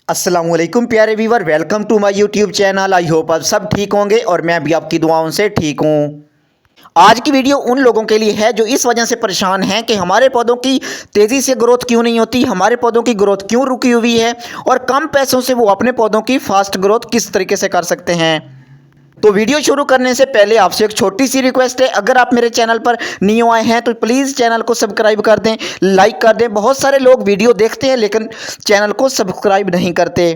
अस्सलामुअलैकुम प्यारे viewer, welcome to my YouTube channel. I hope आप सब ठीक होंगे और मैं भी आपकी दुआओं से ठीक हूँ। आज की वीडियो उन लोगों के लिए है जो इस वजह से परेशान हैं कि हमारे पौधों की तेज़ी से ग्रोथ क्यों नहीं होती, हमारे पौधों की ग्रोथ क्यों रुकी हुई है और कम पैसों से वो अपने पौधों की फास्ट ग्रोथ किस तरीके से कर सकते हैं। तो वीडियो शुरू करने से पहले आपसे एक छोटी सी रिक्वेस्ट है, अगर आप मेरे चैनल पर न्यू आए हैं तो प्लीज़ चैनल को सब्सक्राइब कर दें, लाइक कर दें। बहुत सारे लोग वीडियो देखते हैं लेकिन चैनल को सब्सक्राइब नहीं करते,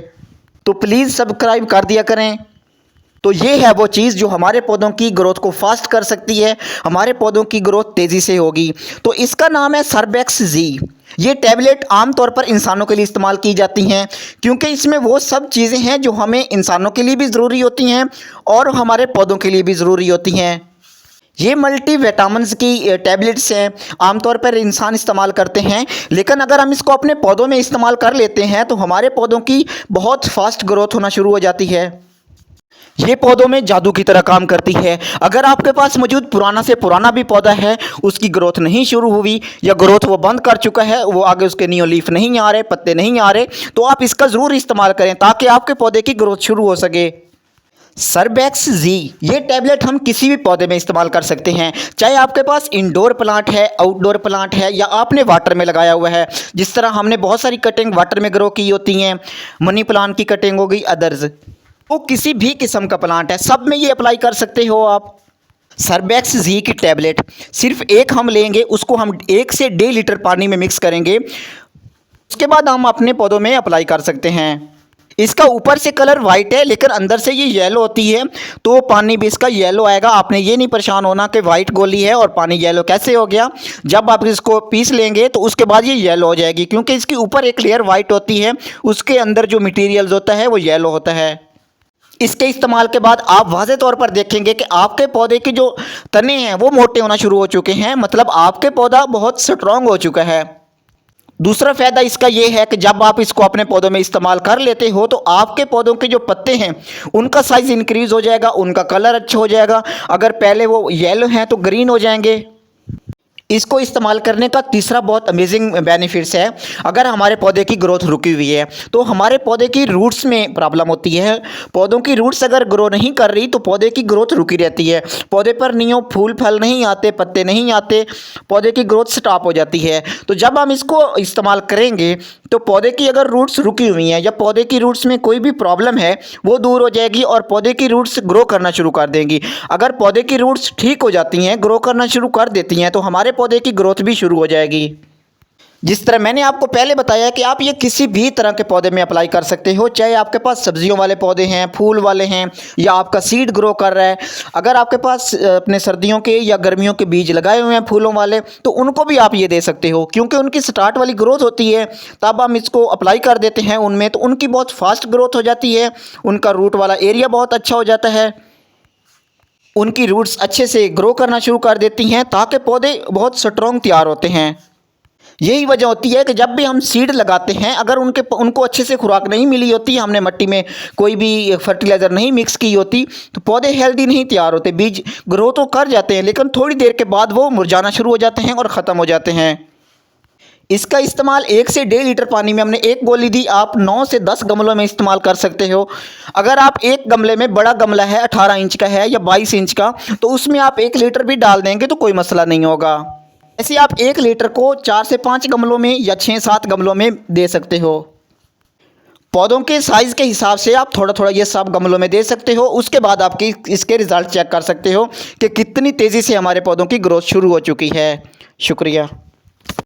तो प्लीज़ सब्सक्राइब कर दिया करें। तो ये है वो चीज़ जो हमारे पौधों की ग्रोथ को फास्ट कर सकती है, हमारे पौधों की ग्रोथ तेज़ी से होगी। तो इसका नाम है सर्बेक्स जी। ये टैबलेट आमतौर पर इंसानों के लिए इस्तेमाल की जाती हैं क्योंकि इसमें वो सब चीज़ें हैं जो हमें इंसानों के लिए भी ज़रूरी होती हैं और हमारे पौधों के लिए भी ज़रूरी होती हैं। ये मल्टी विटामिन्स की टैबलेट्स हैं, आमतौर पर इंसान इस्तेमाल करते हैं, लेकिन अगर हम इसको अपने पौधों में इस्तेमाल कर लेते हैं तो हमारे पौधों की बहुत फास्ट ग्रोथ होना शुरू हो जाती है। ये पौधों में जादू की तरह काम करती है। अगर आपके पास मौजूद पुराना से पुराना भी पौधा है, उसकी ग्रोथ नहीं शुरू हुई या ग्रोथ वो बंद कर चुका है, वो आगे उसके न्यू लीफ नहीं आ रहे, पत्ते नहीं आ रहे, तो आप इसका ज़रूर इस्तेमाल करें ताकि आपके पौधे की ग्रोथ शुरू हो सके। सर्बेक्स जी ये टैबलेट हम किसी भी पौधे में इस्तेमाल कर सकते हैं, चाहे आपके पास इंडोर प्लांट है, आउटडोर प्लांट है या आपने वाटर में लगाया हुआ है। जिस तरह हमने बहुत सारी कटिंग वाटर में ग्रो की होती हैं, मनी प्लांट की कटिंग हो गई, अदर्स, वो किसी भी किस्म का प्लांट है, सब में ये अप्लाई कर सकते हो आप। सर्बेक्स जी की टैबलेट सिर्फ एक हम लेंगे, उसको हम 1 से 1.5 लीटर पानी में मिक्स करेंगे, उसके बाद हम अपने पौधों में अप्लाई कर सकते हैं। इसका ऊपर से कलर वाइट है लेकिन अंदर से ये येलो होती है, तो पानी भी इसका येलो आएगा। आपने ये नहीं परेशान होना कि वाइट गोली है और पानी येलो कैसे हो गया। जब आप इसको पीस लेंगे तो उसके बाद ये येलो हो जाएगी, क्योंकि इसके ऊपर एक लेयर वाइट होती है, उसके अंदर जो मटेरियल्स होता है वो येलो होता है। इसके इस्तेमाल के बाद आप वाज़े तौर पर देखेंगे कि आपके पौधे के जो तने हैं वो मोटे होना शुरू हो चुके हैं, मतलब आपके पौधा बहुत स्ट्रांग हो चुका है। दूसरा फ़ायदा इसका ये है कि जब आप इसको अपने पौधों में इस्तेमाल कर लेते हो तो आपके पौधों के जो पत्ते हैं उनका साइज़ इंक्रीज़ हो जाएगा, उनका कलर अच्छा हो जाएगा। अगर पहले वो येलो हैं तो ग्रीन हो जाएंगे। इसको इस्तेमाल करने का तीसरा बहुत अमेजिंग बेनिफिट्स है, अगर हमारे पौधे की ग्रोथ रुकी हुई है तो हमारे पौधे की रूट्स में प्रॉब्लम होती है। पौधों की रूट्स अगर ग्रो नहीं कर रही तो पौधे की ग्रोथ रुकी रहती है, पौधे पर न्यू फूल फल नहीं आते, पत्ते नहीं आते, पौधे की ग्रोथ स्टॉप हो जाती है। तो जब हम इसको इस्तेमाल करेंगे तो पौधे की अगर रूट्स रुकी हुई हैं या पौधे की रूट्स में कोई भी प्रॉब्लम है वो दूर हो जाएगी और पौधे की रूट्स ग्रो करना शुरू कर देंगी। अगर पौधे की रूट्स ठीक हो जाती हैं, ग्रो करना शुरू कर देती हैं, तो हमारे पौधे की ग्रोथ भी शुरू हो जाएगी। जिस तरह मैंने आपको पहले बताया कि आप ये किसी भी तरह के पौधे में अप्लाई कर सकते हो, चाहे आपके पास सब्जियों वाले पौधे हैं, फूल वाले हैं या आपका सीड ग्रो कर रहा है। अगर आपके पास अपने सर्दियों के या गर्मियों के बीज लगाए हुए हैं फूलों वाले, तो उनको भी आप ये दे सकते हो, क्योंकि उनकी स्टार्ट वाली ग्रोथ होती है, तब हम इसको अप्लाई कर देते हैं उनमें, तो उनकी बहुत फास्ट ग्रोथ हो जाती है, उनका रूट वाला एरिया बहुत अच्छा हो जाता है, उनकी रूट्स अच्छे से ग्रो करना शुरू कर देती हैं ताकि पौधे बहुत स्ट्रॉन्ग तैयार होते हैं। यही वजह होती है कि जब भी हम सीड लगाते हैं, अगर उनको अच्छे से खुराक नहीं मिली होती, हमने मिट्टी में कोई भी फर्टिलाइज़र नहीं मिक्स की होती, तो पौधे हेल्दी नहीं तैयार होते। बीज ग्रो तो कर जाते हैं लेकिन थोड़ी देर के बाद वो मुरझाना शुरू हो जाते हैं और ख़त्म हो जाते हैं। इसका इस्तेमाल 1 से 1.5 लीटर पानी में, हमने एक गोली दी, आप 9 से 10 गमलों में इस्तेमाल कर सकते हो। अगर आप एक गमले में, बड़ा गमला है 18 इंच का है या 22 इंच का, तो उसमें आप 1 लीटर भी डाल देंगे तो कोई मसला नहीं होगा। ऐसे आप 1 लीटर को 4 से 5 गमलों में या 6-7 गमलों में दे सकते हो। पौधों के साइज़ के हिसाब से आप थोड़ा थोड़ा ये सब गमलों में दे सकते हो। उसके बाद आप इसके रिज़ल्ट चेक कर सकते हो कि कितनी तेज़ी से हमारे पौधों की ग्रोथ शुरू हो चुकी है। शुक्रिया।